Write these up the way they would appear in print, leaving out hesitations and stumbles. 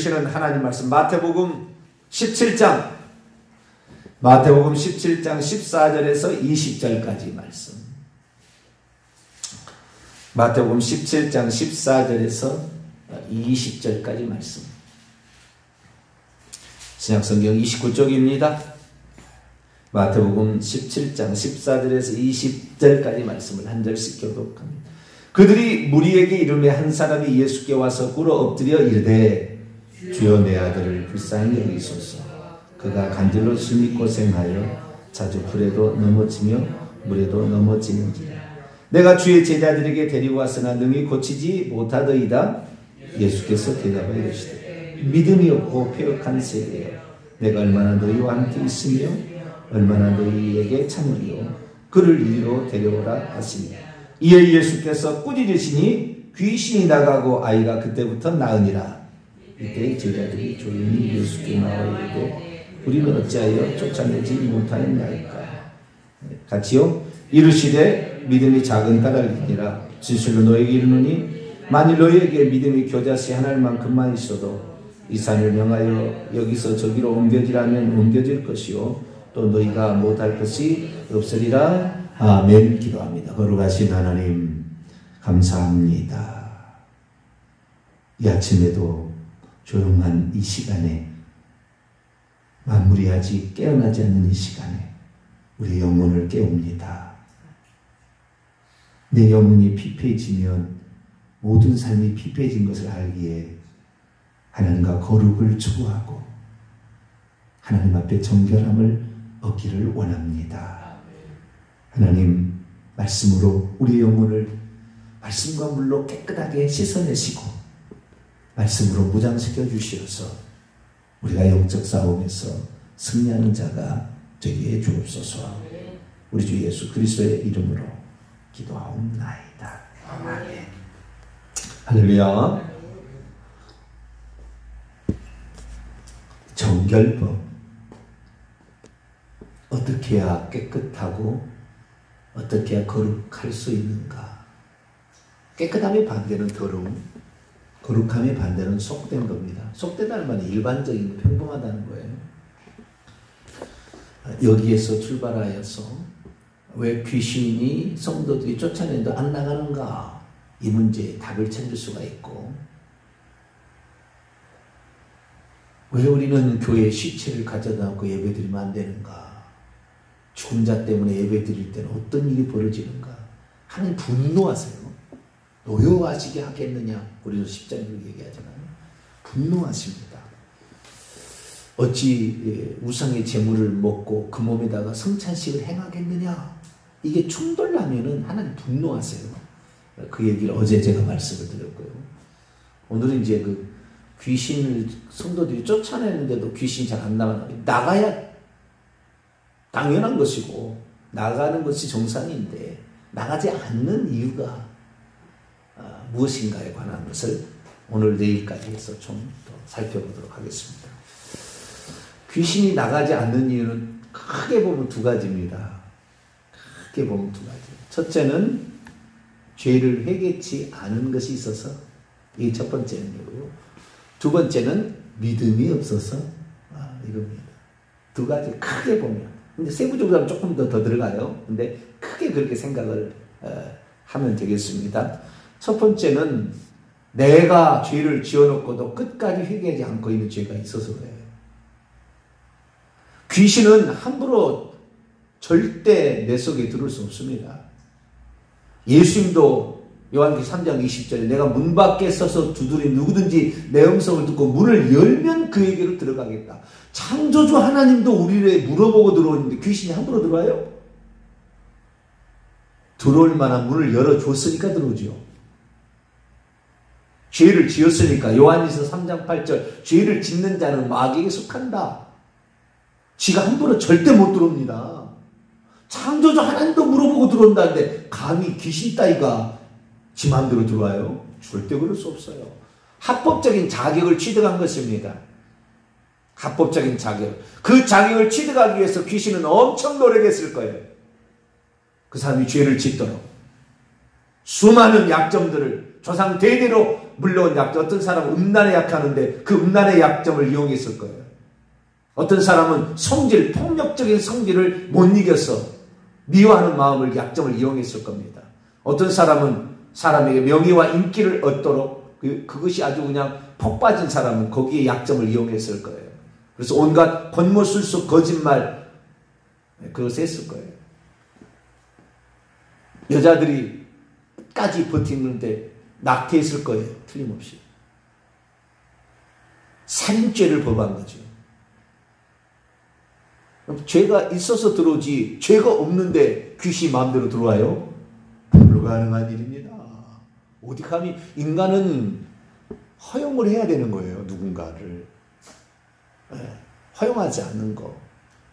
주시는 하나님 말씀 마태복음 17장 14절에서 20절까지 말씀. 마태복음 17장 14절에서 20절까지 말씀. 신약성경 29쪽입니다. 마태복음 17장 14절에서 20절까지 말씀을 한 절씩 교독합니다. 그들이 무리에게 이르매 한 사람이 예수께 와서 꿇어 엎드려 이르되 주여 내 아들을 불쌍히 여기소서. 그가 간질로 심히 고생하여 자주 불에도 넘어지며 물에도 넘어지는지라. 내가 주의 제자들에게 데리고 왔으나 능히 고치지 못하더이다. 예수께서 대답하여 이르시되 믿음이 없고 패역한 세대여, 내가 얼마나 너희와 함께 있으며 얼마나 너희에게 참으리요. 그를 이리로 데려오라 하시니, 이에 예수께서 꾸짖으시니 귀신이 나가고 아이가 그때부터 나으니라. 이때 제자들이 조용히 예수께 나와 이르되 우리는 어찌하여 쫓아내지 못하였나이까. 같이요. 이르시되 믿음이 작은 까닭이니라. 진실로 너에게 이르노니 만일 너희에게 믿음이 겨자씨 하나만큼만 있어도 이 산을 명하여 여기서 저기로 옮겨지라면 옮겨질 것이요 또 너희가 못할 것이 없으리라. 아멘. 기도합니다. 거룩하신 하나님 감사합니다. 이 아침에도 조용한 이 시간에, 만물이 아직 깨어나지 않는 이 시간에 우리 영혼을 깨웁니다. 내 영혼이 피폐해지면 모든 삶이 피폐해진 것을 알기에 하나님과 거룩을 추구하고 하나님 앞에 정결함을 얻기를 원합니다. 하나님, 말씀으로 우리 영혼을 말씀과 물로 깨끗하게 씻어내시고 말씀으로 무장시켜 주시어서 우리가 영적 싸움에서 승리하는 자가 되게 해 주옵소서. 우리 주 예수 그리스도의 이름으로 기도하옵나이다. 아멘. 할렐루야. 정결법. 어떻게 해야 깨끗하고 어떻게 해야 거룩할 수 있는가? 깨끗함의 반대는 더러움, 거룩함의 반대는 속된 겁니다. 속되다는 말은 일반적인 평범하다는 거예요. 여기에서 출발하여서 왜 귀신이 성도들이 쫓아내도 안 나가는가? 이 문제에 답을 찾을 수가 있고, 왜 우리는 교회에 시체를 가져다 놓고 예배드리면 안 되는가? 죽은 자 때문에 예배드릴 때는 어떤 일이 벌어지는가? 하나님 분노하세요. 노여워하시게 하겠느냐? 우리도 십자가로 얘기하잖아요. 분노하십니다. 어찌 우상의 제물을 먹고 그 몸에다가 성찬식을 행하겠느냐? 이게 충돌나면은 하나님 분노하세요. 그 얘기를 어제 제가 말씀을 드렸고요. 오늘은 이제 그 귀신을 성도들이 쫓아내는데도 귀신이 잘 안 나가야 당연한 것이고 나가는 것이 정상인데 나가지 않는 이유가 무엇인가에 관한 것을 오늘 내일까지 해서 좀 더 살펴보도록 하겠습니다. 귀신이 나가지 않는 이유는 크게 보면 두 가지입니다. 크게 보면 두 가지. 첫째는 죄를 회개치 않은 것이 있어서, 이게 첫 번째이고요. 두 번째는 믿음이 없어서 이겁니다. 두 가지 크게 보면. 근데 세부적으로 하면 조금 더 들어가요. 근데 크게 그렇게 생각을 하면 되겠습니다. 첫 번째는 내가 죄를 지어놓고도 끝까지 회개하지 않고 있는 죄가 있어서 그래요. 귀신은 함부로 절대 내 속에 들어올 수 없습니다. 예수님도 요한계시록 3장 20절에 내가 문 밖에 서서 두드리 누구든지 내 음성을 듣고 문을 열면 그에게로 들어가겠다. 창조주 하나님도 우리를 물어보고 들어오는데 귀신이 함부로 들어와요? 들어올 만한 문을 열어줬으니까 들어오죠. 죄를 지었으니까. 요한일서 3장 8절 죄를 짓는 자는 마귀에게 속한다. 지가 함부로 절대 못 들어옵니다. 창조주 하나님도 물어보고 들어온다는데 감히 귀신 따위가 지 마음대로 들어와요? 절대 그럴 수 없어요. 합법적인 자격을 취득한 것입니다. 합법적인 자격. 그 자격을 취득하기 위해서 귀신은 엄청 노력했을 거예요. 그 사람이 죄를 짓도록. 수많은 약점들을 조상 대대로 물려온 약점, 어떤 사람은 음란에 약하는데 그 음란의 약점을 이용했을 거예요. 어떤 사람은 성질, 폭력적인 성질을 못 이겨서 미워하는 마음을, 약점을 이용했을 겁니다. 어떤 사람은 사람에게 명예와 인기를 얻도록 그것이 아주 그냥 폭 빠진 사람은 거기에 약점을 이용했을 거예요. 그래서 온갖 권모술수 거짓말 그것을 했을 거예요. 여자들이 끝까지 버티는데 낙태했을 거예요. 틀림없이. 살인죄를 범한 거죠. 죄가 있어서 들어오지 죄가 없는데 귀신이 마음대로 들어와요? 불가능한 일입니다. 어디 감히 인간은 허용을 해야 되는 거예요. 누군가를. 허용하지 않는 거.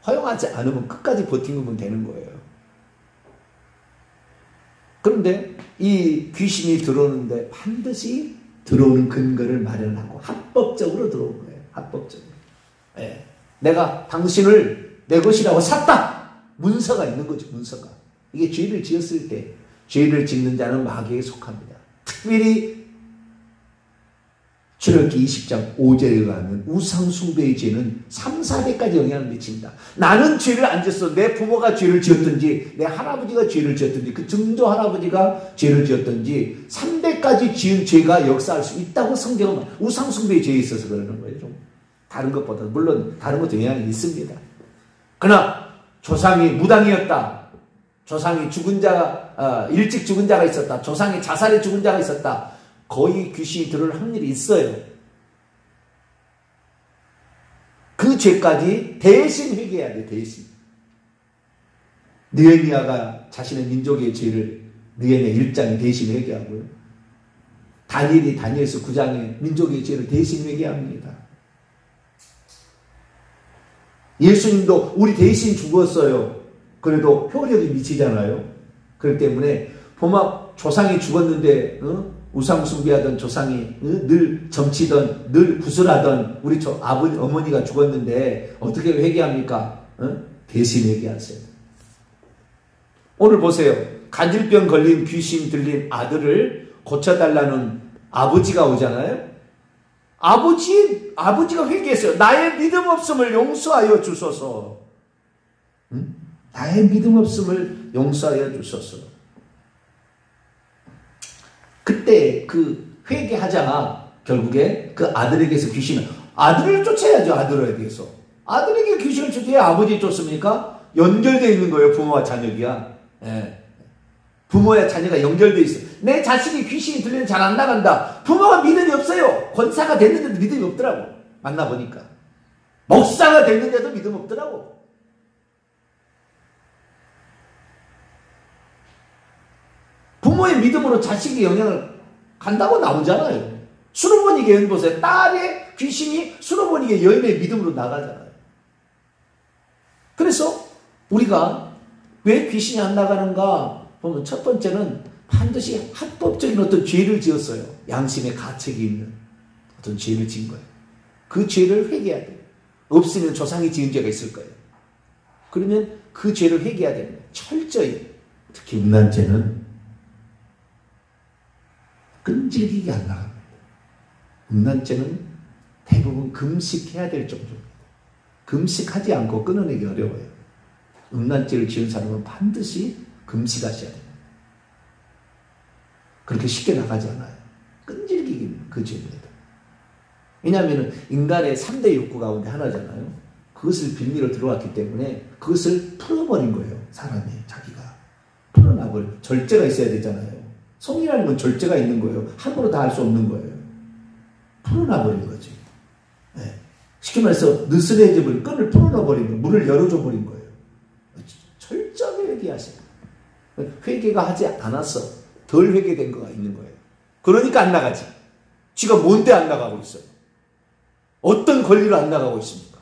허용하지 않으면 끝까지 버티면 되는 거예요. 그런데 이 귀신이 들어오는데 반드시 들어오는 근거를 마련하고 합법적으로 들어온 거예요. 합법적으로. 내가 당신을 내 것이라고 샀다. 문서가 있는 거죠. 문서가. 이게 죄를 지었을 때 죄를 짓는 자는 마귀에 속합니다. 특별히 출애굽기 20장 5절에 의하면 우상숭배의 죄는 3, 4대까지 영향을 미칩니다. 나는 죄를 안 지었어. 내 부모가 죄를 지었든지 내 할아버지가 죄를 지었든지 그 증조 할아버지가 죄를 지었든지 3대까지 지은 죄가 역사할 수 있다고 성경은 우상숭배의 죄에 있어서 그러는 거예요. 좀 다른 것보다 물론 다른 것도 영향이 있습니다. 그러나 조상이 무당이었다. 조상이 죽은 자가 일찍 죽은 자가 있었다. 조상이 자살에 죽은 자가 있었다. 거의 귀신이 들어올 확률이 있어요. 그 죄까지 대신 회개해야 돼. 대신. 느헤미야가 자신의 민족의 죄를 느헤미야 1장에 대신 회개하고요. 다니엘이 다니엘서 9장에 민족의 죄를 대신 회개합니다. 예수님도 우리 대신 죽었어요. 그래도 효력이 미치잖아요. 그렇기 때문에 보면 조상이 죽었는데 우상 숭배하던 조상이 늘 점치던 늘 구슬하던 우리 아버지 어머니가 죽었는데 어떻게 회개합니까? 대신 회개하세요. 오늘 보세요. 간질병 걸린 귀신 들린 아들을 고쳐달라는 아버지가 오잖아요. 아버지가 회개했어요. 나의 믿음 없음을 용서하여 주소서. 나의 믿음 없음을 용서하여 주소서. 그때 그 회개하자 결국에 그 아들에게서 귀신은 아들을 쫓아야죠. 아들에게서. 아들에게 귀신을 쫓아야 아버지 쫓습니까? 연결되어 있는 거예요. 부모와 자녀가. 부모와 자녀가 연결되어 있어요. 내 자식이 귀신이 들리면 잘 안 나간다. 부모가 믿음이 없어요. 권사가 됐는데도 믿음이 없더라고. 만나보니까. 목사가 됐는데도 믿음 없더라고. 부모의 믿음으로 자식이 영향을 간다고 나오잖아요. 수르보니게 여인 보세요. 딸의 귀신이 수르보니게 여인의 믿음으로 나가잖아요. 그래서 우리가 왜 귀신이 안 나가는가 보면 첫 번째는 반드시 합법적인 어떤 죄를 지었어요. 양심의 가책이 있는 어떤 죄를 지은 거예요. 그 죄를 회개해야 돼요. 없으면 조상이 지은 죄가 있을 거예요. 그러면 그 죄를 회개해야 됩니다. 철저히. 특히 음란죄는 끈질기게 안 나갑니다. 음란죄는 대부분 금식해야 될 정도입니다. 금식하지 않고 끊어내기 어려워요. 음란죄를 지은 사람은 반드시 금식하셔야 됩니다. 그렇게 쉽게 나가지 않아요. 끈질기게 그 죄입니다. 왜냐하면 인간의 3대 욕구 가운데 하나잖아요. 그것을 빌미로 들어왔기 때문에 그것을 풀어버린 거예요. 사람이 자기가. 풀어놔버린 절제가 있어야 되잖아요. 성이라는 건 절제가 있는 거예요. 함부로 다 할 수 없는 거예요. 풀어놔버린 거지. 네. 쉽게 말해서 느슨해져버린 끈을 풀어놔버린 거예요. 문을 열어줘 버린 거예요. 철저하게 회개하세요. 회개가 하지 않았어. 덜 회개된 거가 있는 거예요. 그러니까 안 나가지. 지가 뭔데 안 나가고 있어요. 어떤 권리로 안 나가고 있습니까?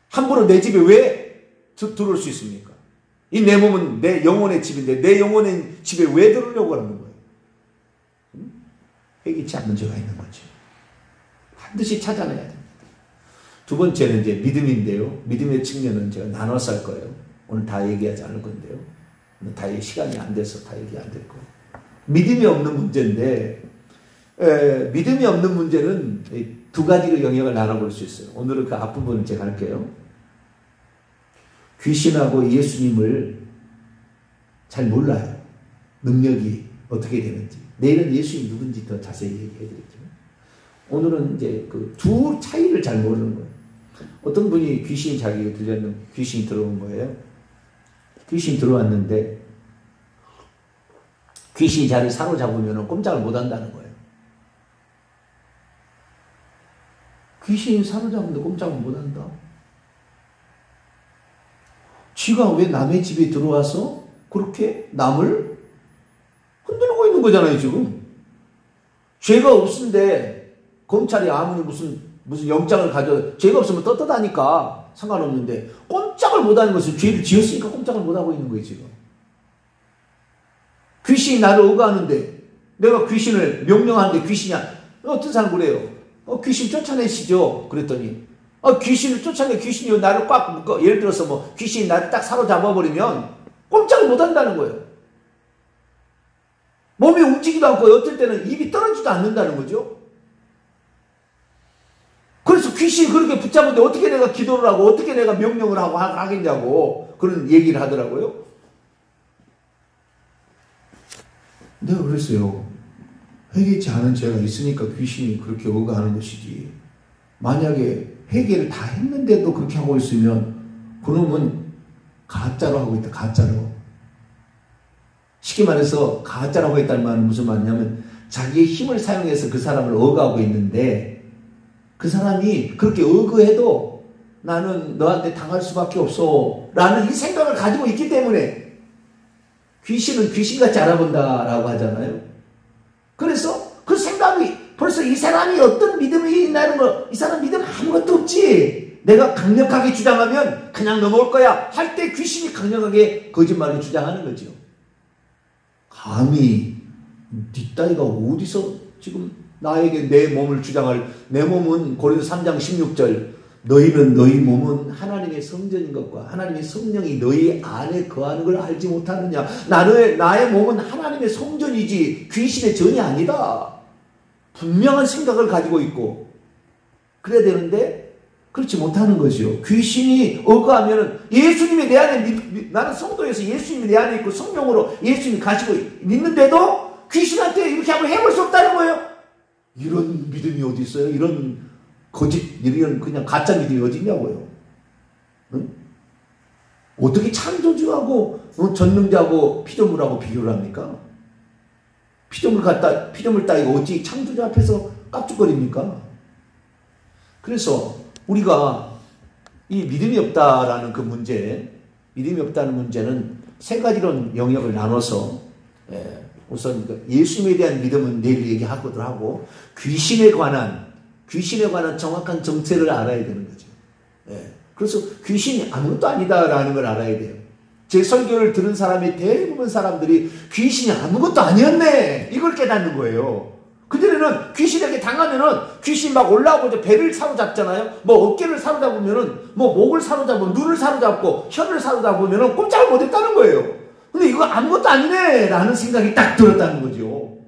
함부로 내 집에 왜 들어올 수 있습니까? 이 내 몸은 내 영혼의 집인데 내 영혼의 집에 왜 들어오려고 하는 거예요? 회개치 않는 죄가 있는 거죠. 반드시 찾아내야 됩니다. 두 번째는 이제 믿음인데요. 믿음의 측면은 제가 나눠서 할 거예요. 오늘 다 얘기하지 않을 건데요. 다 시간이 안 돼서 다 얘기 안 될 거예요. 믿음이 없는 문제인데 믿음이 없는 문제는 두 가지로 영역을 나눠볼 수 있어요. 오늘은 그 앞부분을 제가 할게요. 귀신하고 예수님을 잘 몰라요. 능력이 어떻게 되는지. 내일은 예수님이 누군지 더 자세히 얘기해 드릴게요. 오늘은 이제 그 두 차이를 잘 모르는 거예요. 어떤 분이 귀신이 자기가 귀신이 들어온 거예요. 귀신이 들어왔는데 귀신이 자를 사로잡으면 꼼짝을 못 한다는 거예요. 귀신이 사로잡는데 꼼짝을 못 한다. 쥐가 왜 남의 집에 들어와서 그렇게 남을 흔들고 있는 거잖아요, 지금. 죄가 없는데 검찰이 아무리 무슨 영장을 죄가 없으면 떳떳하니까 상관없는데 꼼짝을 못 하는 것은 죄를 지었으니까 꼼짝을 못 하고 있는 거예요, 지금. 귀신이 나를 억압하는데 내가 귀신을 명령하는데 귀신이 어떤 사람 그래요. 귀신 쫓아내시죠. 그랬더니 귀신을 쫓아내. 귀신이 나를 꽉 묶어. 예를 들어서 뭐 귀신이 나를 딱 사로잡아버리면 꼼짝을 못 한다는 거예요. 몸이 움직이지도 않고 어떨 때는 입이 떨어지지도 않는다는 거죠. 그래서 귀신이 그렇게 붙잡는데 어떻게 내가 기도를 하고 어떻게 내가 명령을 하고 하겠냐고 그런 얘기를 하더라고요. 내가 그랬어요. 회개치 않은 죄가 있으니까 귀신이 그렇게 억압하는 것이지. 만약에 회개를 다 했는데도 그렇게 하고 있으면 그놈은 가짜로 하고 있다. 가짜로. 쉽게 말해서 가짜로 하고 있다는 말은 무슨 말이냐면 자기의 힘을 사용해서 그 사람을 억압하고 있는데 그 사람이 그렇게 억압해도 나는 너한테 당할 수밖에 없어 라는 이 생각을 가지고 있기 때문에 귀신은 귀신같이 알아본다라고 하잖아요. 그래서 그 생각이 벌써 이 사람이 어떤 믿음이 있나는 거, 이 사람 믿음 아무것도 없지. 내가 강력하게 주장하면 그냥 넘어올 거야 할 때 귀신이 강력하게 거짓말을 주장하는 거죠. 감히 네 따위가 어디서 지금 나에게 내 몸을 주장할. 내 몸은 고린도서 3장 16절 너희는 너희 몸은 하나님의 성전인 것과 하나님의 성령이 너희 안에 거하는 걸 알지 못하느냐. 나의 몸은 하나님의 성전이지 귀신의 전이 아니다. 분명한 생각을 가지고 있고 그래야 되는데 그렇지 못하는 것이요. 귀신이 억압하면 예수님이 내 안에 나는 성도에서 예수님이 내 안에 있고 성령으로 예수님이 가지고 있는데도 귀신한테 이렇게 한번 해볼 수 없다는 거예요. 이런 믿음이 어디 있어요? 이런 이런 그냥 가짜 믿음이 어디 있냐고요. 응? 어떻게 창조주하고 전능자하고 피조물하고 비교를 합니까? 피조물 따위가 어찌 창조주 앞에서 깝죽거립니까? 그래서 우리가 이 믿음이 없다라는 그 믿음이 없다는 문제는 세 가지로 영역을 나눠서 우선 예수님에 대한 믿음은 내일 얘기하고도 하고 귀신에 관한 정확한 정체를 알아야 되는 거죠. 그래서 귀신이 아무것도 아니다라는 걸 알아야 돼요. 제 설교를 들은 사람이 대부분 사람들이 귀신이 아무것도 아니었네 이걸 깨닫는 거예요. 그전에는 귀신에게 당하면은 귀신 막 올라오고 이제 배를 사로잡잖아요. 뭐 어깨를 사로잡으면은 뭐 목을 사로잡고 눈을 사로잡고 혀를 사로잡으면은 꼼짝을 못했다는 거예요. 근데 이거 아무것도 아니네 라는 생각이 딱 들었다는 거죠.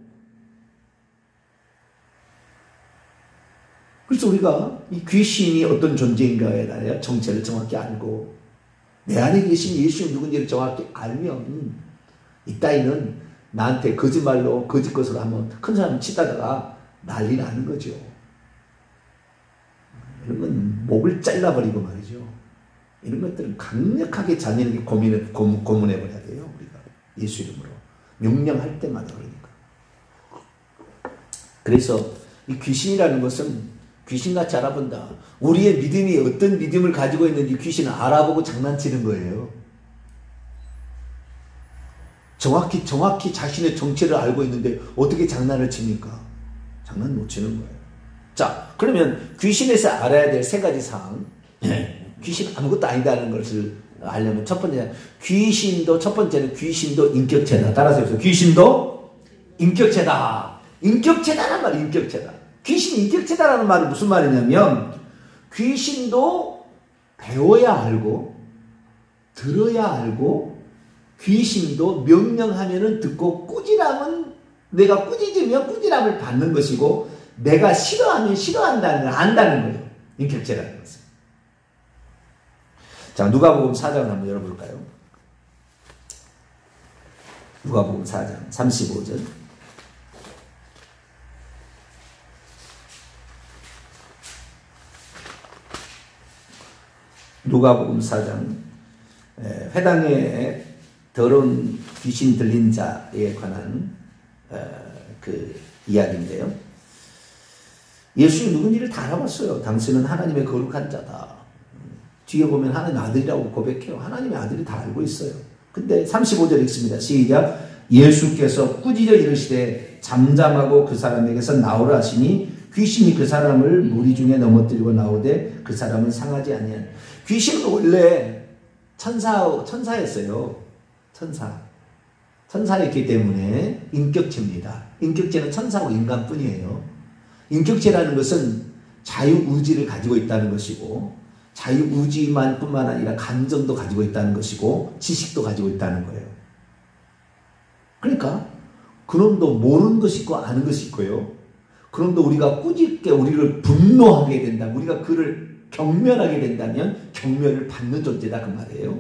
그래서 우리가 이 귀신이 어떤 존재인가에 대한 정체를 정확히 알고 내 안에 계신 예수님 누군지를 정확히 알면 이 따위는 나한테 거짓말로 거짓것으로 한번 큰 사람 치다가 난리 나는 거죠. 이런 건 목을 잘라버리고 말이죠. 이런 것들은 강력하게 자녀에게 고문해버려야 돼요. 우리가 예수 이름으로 명령할 때마다. 그러니까 그래서 이 귀신이라는 것은 귀신같이 알아본다. 우리의 믿음이 어떤 믿음을 가지고 있는지 귀신을 알아보고 장난치는 거예요. 정확히 자신의 정체를 알고 있는데 어떻게 장난을 칩니까? 장난 못 치는 거예요. 자, 그러면 귀신에서 알아야 될 세 가지 사항. 귀신 아무것도 아니다는 것을 알려면 첫 번째는 첫 번째는 귀신도 인격체다. 따라서 해서 귀신도 인격체다. 인격체다라는 말이 인격체다. 귀신이 인격체다라는 말은 무슨 말이냐면 귀신도 배워야 알고 들어야 알고 귀신도 명령하면은 듣고 꾸지람은 내가 꾸짖으면 꾸지람을 받는 것이고 내가 싫어하면 싫어한다는 걸 안다는 거예요. 인격체라는 것은. 자, 누가복음 4장을 한번 열어볼까요? 누가복음 4장 35절. 누가복음 4장 회당에 더러운 귀신 들린 자에 관한 그 이야기인데요. 예수님이 누군지를 다 알아봤어요. 당신은 하나님의 거룩한 자다. 뒤에 보면 하나님 아들이라고 고백해요. 하나님의 아들이 다 알고 있어요. 근데 35절 읽습니다. 시작. 예수께서 꾸짖어 이르시되 잠잠하고 그 사람에게서 나오라 하시니 귀신이 그 사람을 무리 중에 넘어뜨리고 나오되 그 사람은 상하지 아니한. 귀신은 원래 천사였어요. 천사였기 때문에 인격체입니다. 인격체는 천사고 인간뿐이에요. 인격체라는 것은 자유의지를 가지고 있다는 것이고 자유의지만 뿐만 아니라 감정도 가지고 있다는 것이고 지식도 가지고 있다는 거예요. 그러니까 그놈도 모르는 것이 있고 아는 것이 있고요. 그놈도 우리가 꾸짖게 우리를 분노하게 된다. 우리가 그를 경멸하게 된다면 경멸을 받는 존재다 그 말이에요.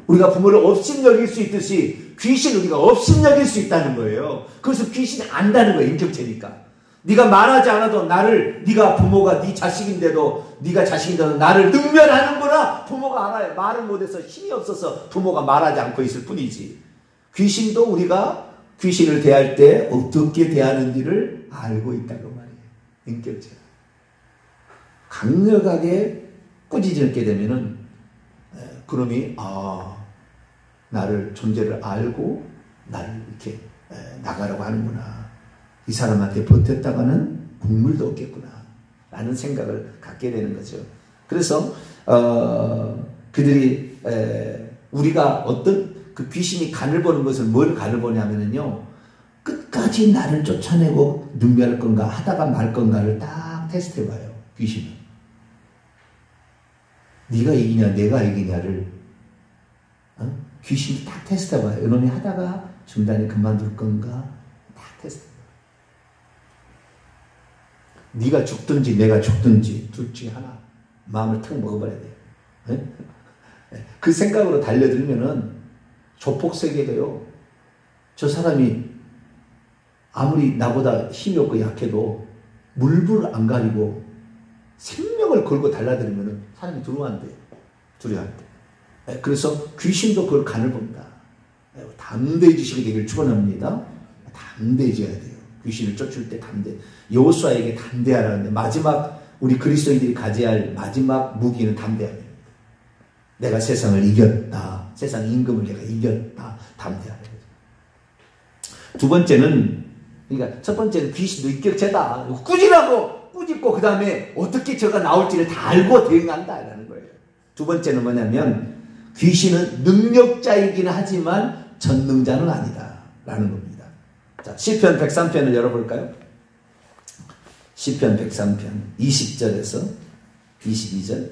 우리가 부모를 업신여길 수 있듯이 귀신을 우리가 업신여길 수 있다는 거예요. 그래서 귀신이 안다는 거예요. 인격체니까. 네가 말하지 않아도 나를, 네가 부모가 네 자식인데도 네가 자식인데도 나를 능멸하는구나. 부모가 알아요. 말을 못해서 힘이 없어서 부모가 말하지 않고 있을 뿐이지. 귀신도 우리가 귀신을 대할 때 어떻게 대하는지를 알고 있다고 말이에요. 인격체가. 강력하게 꾸짖게 되면은 그놈이 나를 존재를 알고 나를 이렇게 나가라고 하는구나. 이 사람한테 버텼다가는 국물도 없겠구나 라는 생각을 갖게 되는 거죠. 그래서 그들이 우리가 어떤 그 귀신이 간을 보는 것을 뭘 간을 보냐면요, 끝까지 나를 쫓아내고 능멸할 건가 하다가 말 건가를 딱 테스트해봐요. 귀신은 네가 이기냐 내가 이기냐를 귀신이 딱 테스트해봐요. 이놈이 하다가 중단에 그만둘 건가 딱 테스트해봐요. 네가 죽든지 내가 죽든지 둘 중에 하나 마음을 탁 먹어버려야 돼요. 그 생각으로 달려들면은 조폭세게 돼요. 저 사람이 아무리 나보다 힘이 없고 약해도 물불 안 가리고 생명을 걸고 달라들면은 사람이 두려워한대요. 두려워한대. 그래서 귀신도 그걸 간을 본다. 담대해지시게 되길 축원합니다. 담대해져야 돼요. 귀신을 쫓을 때 여호수아에게 담대하라는데 마지막 우리 그리스도인들이 가져야 할 마지막 무기는 담대함입니다. 내가 세상을 이겼다. 세상 임금을 내가 이겼다. 담대하라. 두 번째는, 그러니까 첫 번째는 귀신도 인격체다. 꾸짖고 그 다음에 어떻게 저가 나올지를 다 알고 대응한다라는 거예요. 두 번째는 뭐냐면 귀신은 능력자이긴 하지만 전능자는 아니다라는 겁니다. 자, 시편 103편을 열어볼까요? 시편 103편 20절에서 22절.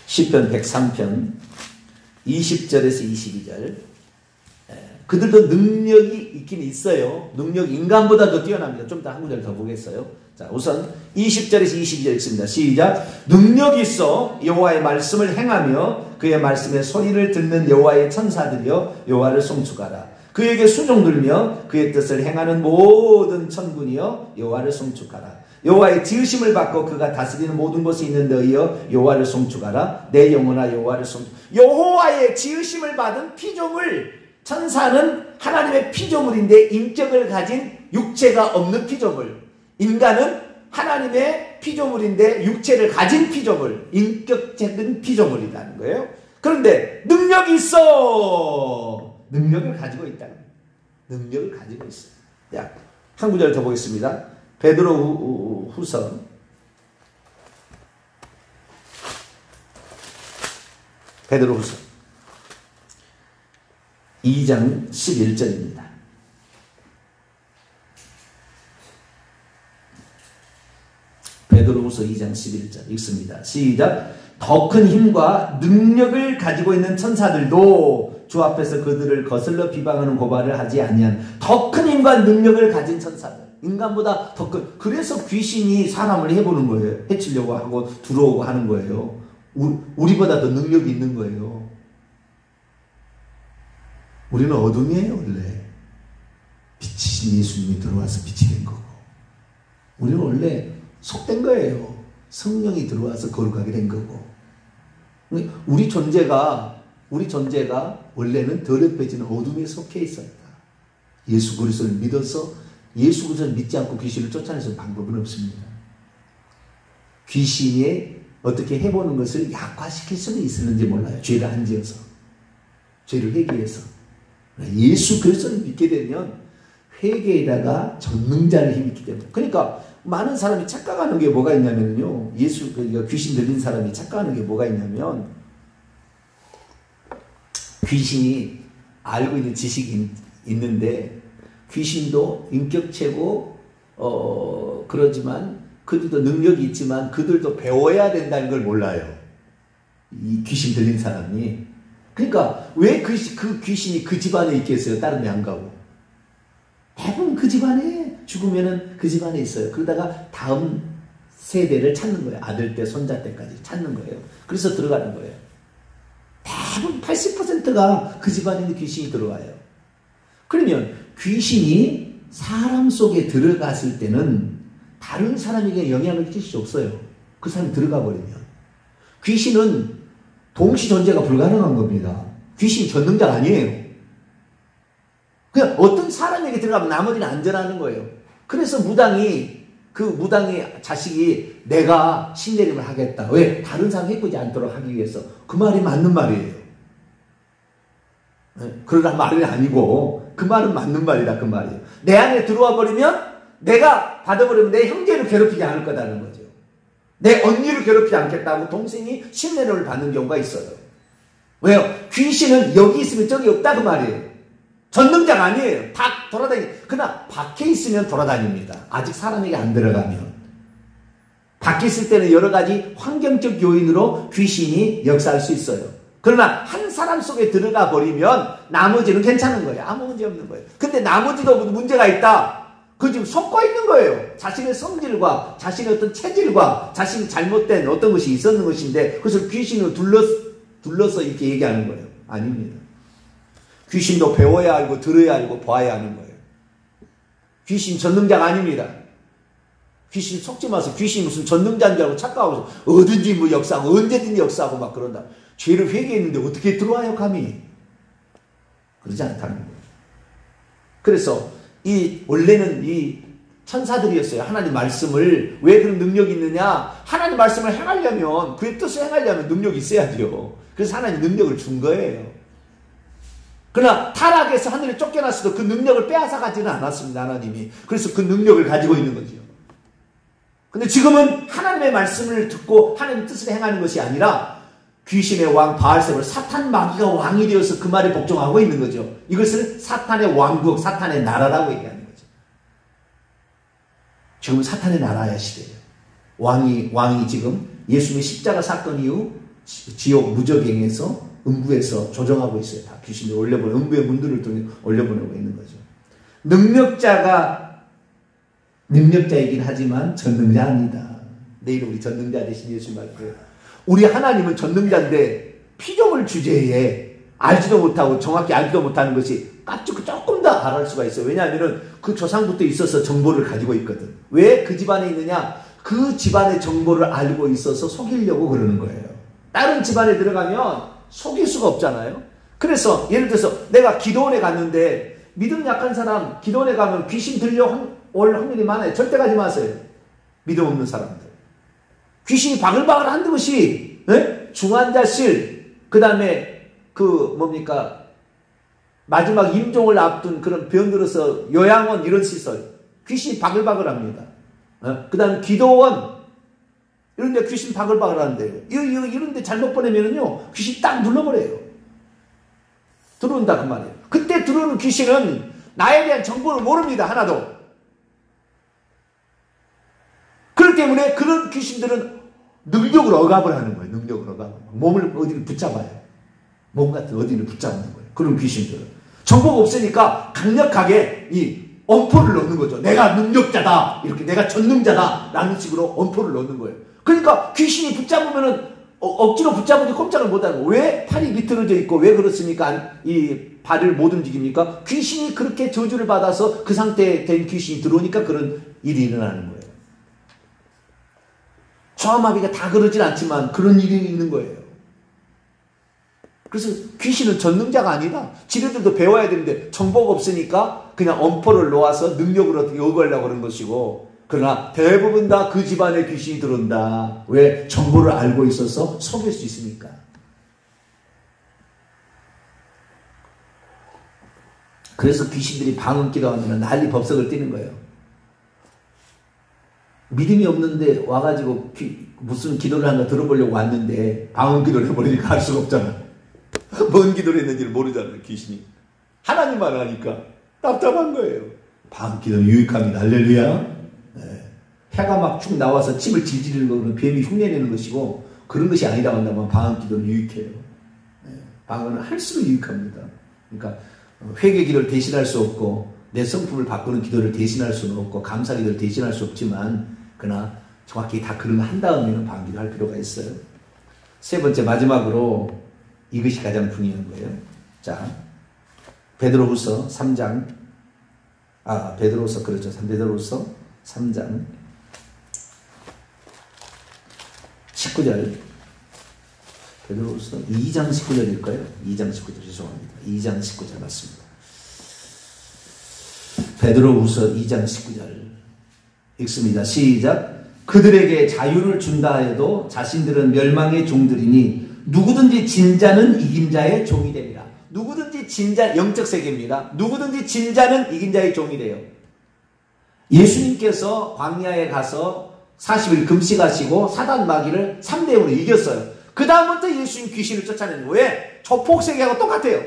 시편 103편 20절에서 22절. 그들도 능력이 있긴 있어요. 능력이 인간보다 더 뛰어납니다. 좀 더 한 구절 더 보겠어요. 자, 우선 20절에서 22절 읽습니다. 시작. 능력이 있어 여호와의 말씀을 행하며 그의 말씀에 소리를 듣는 여호와의 천사들이여 여호와를 송축하라. 그에게 수종 들며 그의 뜻을 행하는 모든 천군이여 여호와를 송축하라. 여호와의 지으심을 받고 그가 다스리는 모든 곳에 있는 너희여 여호와를 송축하라. 내 영혼아 여호와를 송축. 여호와의 지으심을 받은 피조물. 천사는 하나님의 피조물인데 인격을 가진 육체가 없는 피조물. 인간은 하나님의 피조물인데 육체를 가진 피조물. 인격적인 피조물이라는 거예요. 그런데 능력이 있어. 능력을 가지고 있다는 거예요. 능력을 가지고 있어요. 자, 한 구절 더 보겠습니다. 베드로 후서 2장 11절입니다. 베드로후서 2장 11절 읽습니다. 시작. 더 큰 힘과 능력을 가지고 있는 천사들도 주 앞에서 그들을 거슬러 비방하는 고발을 하지 아니한 더 큰 힘과 능력을 가진 천사들, 인간보다 더 큰. 그래서 귀신이 사람을 해보는 거예요. 해치려고 하고 들어오고 하는 거예요. 우리보다 더 능력이 있는 거예요. 우리는 어둠이에요. 원래 빛이신 예수님이 들어와서 빛이 된 거고, 우리는 원래 속된 거예요. 성령이 들어와서 거룩하게 된 거고. 우리 존재가 원래는 더럽혀지는 어둠에 속해 있었다. 예수 그리스도를 믿어서, 예수 그리스도를 믿지 않고 귀신을 쫓아내서 방법은 없습니다. 귀신이 어떻게 해보는 것을 약화시킬 수는 있었는지 몰라요. 죄를 안 지어서, 죄를 회개해서. 예수 그리스도를 믿게 되면 회개에다가 전능자의 힘이 있기 때문에. 그러니까 많은 사람이 착각하는 게 뭐가 있냐면요, 그러니까 귀신 들린 사람이 착각하는 게 뭐가 있냐면, 귀신이 알고 있는 지식이 있는데, 귀신도 인격체고 그러지만 그들도 능력이 있지만 그들도 배워야 된다는 걸 몰라요. 이 귀신 들린 사람이. 그러니까 왜 그 귀신이 그 집안에 있겠어요? 다른 데 안 가고. 대부분 그 집안에, 죽으면은 그 집안에 있어요. 그러다가 다음 세대를 찾는 거예요. 아들 때, 손자 때까지 찾는 거예요. 그래서 들어가는 거예요. 대부분 80%가 그 집안에 있는 귀신이 들어와요. 그러면 귀신이 사람 속에 들어갔을 때는 다른 사람에게 영향을 끼칠 수 없어요. 그 사람이 들어가 버리면. 귀신은 동시 존재가 불가능한 겁니다. 귀신이 전능자가 아니에요. 그냥 어떤 사람에게 들어가면 나머지는 안전하는 거예요. 그래서 무당이 자식이 내가 신내림을 하겠다. 왜? 다른 사람 해꾸지 않도록 하기 위해서. 그 말이 맞는 말이에요. 그러나 말이 아니고, 그 말은 맞는 말이다. 그 말이에요. 내 안에 들어와 버리면, 내가 받아버리면 내 형제를 괴롭히지 않을 거다는 거죠. 내 언니를 괴롭히지 않겠다고 동생이 신내림을 받는 경우가 있어요. 왜요? 귀신은 여기 있으면 저기 없다 그 말이에요. 전능자가 아니에요. 다 그러나 밖에 있으면 돌아다닙니다. 아직 사람에게 안 들어가면. 밖에 있을 때는 여러 가지 환경적 요인으로 귀신이 역사할 수 있어요. 그러나 한 사람 속에 들어가 버리면 나머지는 괜찮은 거예요. 아무 문제 없는 거예요. 근데 나머지도 문제가 있다. 그 지금 속고 있는 거예요. 자신의 성질과 자신의 어떤 체질과 자신이 잘못된 어떤 것이 있었는 것인데, 그래서 귀신을 둘러서 이렇게 얘기하는 거예요. 아닙니다. 귀신도 배워야 알고 들어야 알고 봐야 하는 거예요. 귀신 전능자가 아닙니다. 귀신 속지 마세요. 귀신이 무슨 전능자인 줄 알고 착각하고 어딘지 뭐 역사하고 언제든지 역사하고 막 그런다. 죄를 회개했는데 어떻게 들어와요 감히. 그러지 않다는 거예요. 그래서 원래는 이 천사들이었어요. 하나님 말씀을. 왜 그런 능력이 있느냐? 하나님 말씀을 행하려면, 그의 뜻을 행하려면 능력이 있어야 돼요. 그래서 하나님 능력을 준 거예요. 그러나 타락해서 하늘에 쫓겨났어도 그 능력을 빼앗아가지는 않았습니다. 하나님이. 그래서 그 능력을 가지고 있는 거죠. 근데 지금은 하나님의 말씀을 듣고 하나님의 뜻을 행하는 것이 아니라 귀신의 왕 바알세불, 사탄 마귀가 왕이 되어서 그 말에 복종하고 있는 거죠. 이것을 사탄의 왕국, 사탄의 나라라고 얘기하는 거죠. 지금 사탄의 나라의 시대예요. 왕이 지금 예수님의 십자가 사건 이후 지옥 무저갱에서 음부에서 조정하고 있어요. 다 귀신이 올려보내고, 음부의 문들을 통해 올려보내고 있는 거죠. 능력자이긴 하지만 전능자 아니다. 내일 우리 전능자 되신 예수님 할 거예요. 우리 하나님은 전능자인데 피조물 주제에 알지도 못하고 정확히 알지도 못하는 것이 조금 더 알을 수가 있어요. 왜냐하면 그 조상부터 있어서 정보를 가지고 있거든. 왜 그 집안에 있느냐? 그 집안의 정보를 알고 있어서 속이려고 그러는 거예요. 다른 집안에 들어가면 속일 수가 없잖아요. 그래서 예를 들어서 내가 기도원에 갔는데, 믿음 약한 사람 기도원에 가면 귀신 들려올 확률이 많아요. 절대 가지 마세요. 믿음 없는 사람들. 귀신이 바글바글 한두 것이, 중환자실, 그 다음에 마지막 임종을 앞둔 그런 병들어서 요양원 이런 시설, 귀신이 바글바글 합니다. 그 다음에 기도원, 이런 데 귀신 바글바글 하는데요. 이런 데 잘못 보내면은요, 귀신 딱 눌러버려요. 들어온다, 그 말이에요. 그때 들어오는 귀신은 나에 대한 정보를 모릅니다, 하나도. 그럴 때문에 그런 귀신들은 능력으로 억압을 하는 거예요. 능력으로 억압을. 몸을 어디를 붙잡아요. 몸 같은 어디를 붙잡는 거예요. 그런 귀신들은. 정보가 없으니까 강력하게 이 엄포를 넣는 거죠. 내가 능력자다. 이렇게 내가 전능자다. 라는 식으로 엄포를 넣는 거예요. 그러니까 귀신이 붙잡으면은 억지로 붙잡으니 꼼짝을 못하는 거예요. 왜 팔이 비틀어져 있고 왜 그렇습니까? 이 발을 못 움직입니까? 귀신이 그렇게 저주를 받아서 그 상태에 된 귀신이 들어오니까 그런 일이 일어나는 거예요. 좌마비가 다 그러진 않지만 그런 일이 있는 거예요. 그래서 귀신은 전능자가 아니라 지네들도 배워야 되는데 정보가 없으니까 그냥 엄포를 놓아서 능력으로 어떻게 억울하려고 그런 것이고, 그러나 대부분 다 그 집안에 귀신이 들어온다. 왜? 정보를 알고 있어서 속일 수 있으니까. 그래서 귀신들이 방언 기도하면 난리 법석을 띄는 거예요. 믿음이 없는데 와가지고 무슨 기도를 한가 들어보려고 왔는데 방언 기도를 해버리니까 할 수가 없잖아. 뭔 기도를 했는지를 모르잖아요. 귀신이. 하나님만 하니까 답답한 거예요. 방언 기도는 유익합니다. 할렐루야. 네. 해가 막 쭉 나와서 침을 질질르는 거는 뱀이 흉내내는 것이고 그런 것이 아니라고 한다면 방언 기도는 유익해요. 네. 방언은 할수록 유익합니다. 그러니까 회개 기도를 대신할 수 없고 내 성품을 바꾸는 기도를 대신할 수는 없고 감사 기도를 대신할 수 없지만, 그러나 정확히 다 그런 거 한 다음에는 방언 기도할 필요가 있어요. 세 번째 마지막으로 이것이 가장 중요한 거예요. 자, 베드로후서 3장, 베드로후서 그렇죠. 베드로후서 3장 19절. 베드로후서 2장 19절일까요? 2장 19절 죄송합니다. 2장 19절 맞습니다. 베드로후서 2장 19절 읽습니다. 시작. 그들에게 자유를 준다 해도 자신들은 멸망의 종들이니 누구든지 진자는 이긴 자의 종이 됩니다. 누구든지 진자, 영적 세계입니다. 누구든지 진자는 이긴 자의 종이 돼요. 예수님께서 광야에 가서 40일 금식하시고 사단 마귀를 3대0으로 이겼어요. 그 다음부터 예수님 귀신을 쫓아내는 거예요. 왜? 조폭세계하고 똑같아요.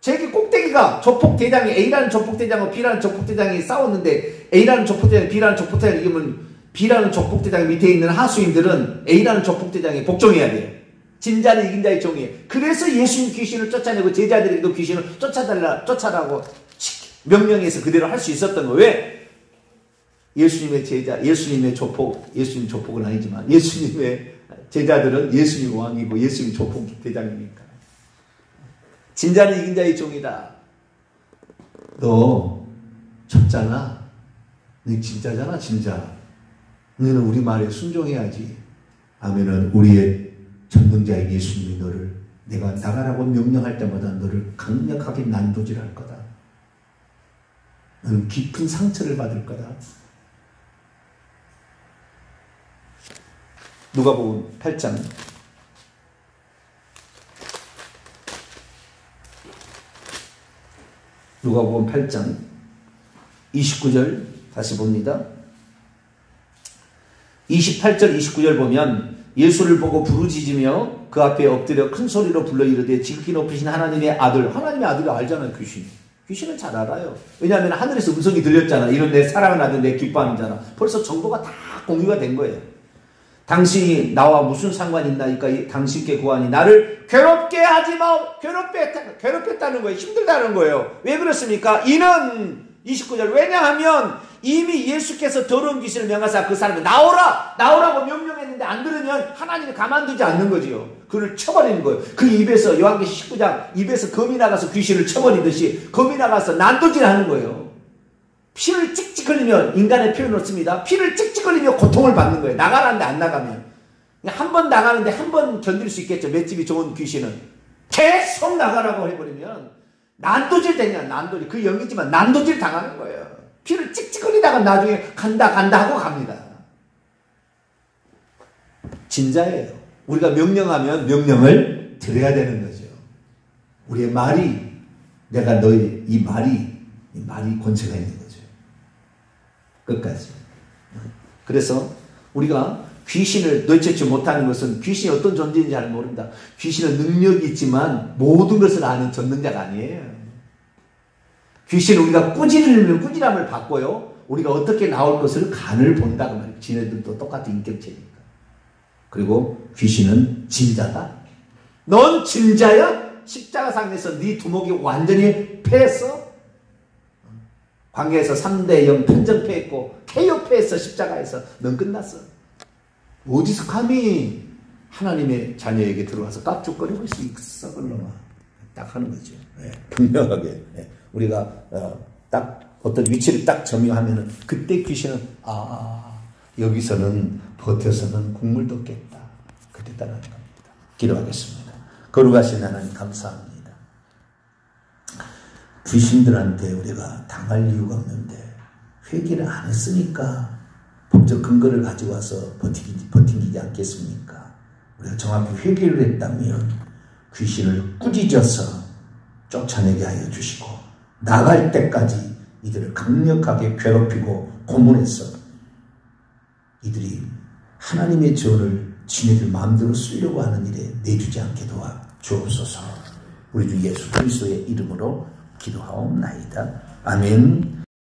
제기 꼭대기가 조폭대장이 A라는 조폭대장과 B라는 조폭대장이 싸웠는데 A라는 조폭대장이 B라는 조폭대장이 이기면 B라는 조폭대장 밑에 있는 하수인들은 A라는 조폭대장에 복종해야 돼요. 진자는 이긴 자의 종이에요. 그래서 예수님 귀신을 쫓아내고 제자들에게도 귀신을 쫓아라고 명령해서 그대로 할 수 있었던 거예요. 왜? 예수님의 제자, 예수님의 조폭, 예수님 조폭은 아니지만 예수님의 제자들은 예수님 왕이고 예수님 조폭 대장이니까. 진자는 이긴 자의 종이다. 너 졌잖아. 너 진짜잖아, 진짜. 너는 우리 말에 순종해야지. 하면은 우리의 전능자인 예수님이 너를 내가 나가라고 명령할 때마다 너를 강력하게 난도질할 거다. 너는 깊은 상처를 받을 거다. 누가복음 8장 누가복음 8장 29절 다시 봅니다. 28절 29절 보면 예수를 보고 부르짖으며 그 앞에 엎드려 큰 소리로 불러 이르되 지극히 높으신 하나님의 아들. 하나님의 아들이 알잖아요. 귀신은 잘 알아요. 왜냐하면 하늘에서 음성이 들렸잖아. 이런 내 사랑하는 아들, 내 기뻐하는 자라. 벌써 정보가 다 공유가 된 거예요. 당신이 나와 무슨 상관이 있나이까 당신께 구하니 나를 괴롭게 하지 마. 괴롭혔다는 거예요. 힘들다는 거예요. 왜 그렇습니까? 이는 29절 왜냐하면 이미 예수께서 더러운 귀신을 명하사 그 사람을 나오라고 명령했는데 안 들으면 하나님이 가만두지 않는 거지요. 그를 쳐버리는 거예요. 그 입에서 요한계시록 19장 입에서 검이 나가서 귀신을 쳐버리듯이 검이 나가서 난도질하는 거예요. 피를 찍찍 흘리면 인간의 표현을 씁니다. 피를 찍찍 흘리며 고통을 받는 거예요. 나가라는데 안 나가면. 한 번 나가는데 한 번 견딜 수 있겠죠. 맷집이 좋은 귀신은. 계속 나가라고 해버리면 난도질 되냐. 난도질. 그 영이지만 난도질 당하는 거예요. 피를 찍찍 흘리다가 나중에 간다 하고 갑니다. 진자예요. 우리가 명령하면 명령을 드려야 되는 거죠. 우리의 말이 내가 너의 이 말이 권세가 있는 거죠. 끝까지. 그래서 우리가 귀신을 내쫓지 못하는 것은 귀신이 어떤 존재인지 잘 모른다. 귀신은 능력이 있지만 모든 것을 아는 전능자가 아니에요. 귀신은 우리가 꾸지르면 꾸지람을 받고요. 우리가 어떻게 나올 것을 간을 본다고 말이에요. 지네들도 똑같은 인격체니까. 그리고 귀신은 진자다. 넌 진자야? 십자가상에서 네 두목이 완전히 패했어? 광야에서 3대0 편전패했고 KO패했어. 십자가에서. 넌 끝났어. 어디서 감히 하나님의 자녀에게 들어와서 깝죽거리고 있어. 그러면 딱 하는 거죠. 네, 분명하게. 네, 우리가 딱 어떤 위치를 딱 점유하면은 그때 귀신은 여기서는 버텨서는 국물 돋겠다. 그때 따라하는 겁니다. 기도하겠습니다. 거룩하신 하나님 감사합니다. 귀신들한테 우리가 당할 이유가 없는데 회개를 안 했으니까 법적 근거를 가지고 와서 버티지 않겠습니까? 우리가 정확히 회개를 했다면 귀신을 꾸짖어서 쫓아내게 하여 주시고 나갈 때까지 이들을 강력하게 괴롭히고 고문해서 이들이 하나님의 죄를 지네들 마음대로 쓰려고 하는 일에 내주지 않게 도와 주옵소서. 우리 주 예수 그리스도의 이름으로 기도하옵나이다. 아멘.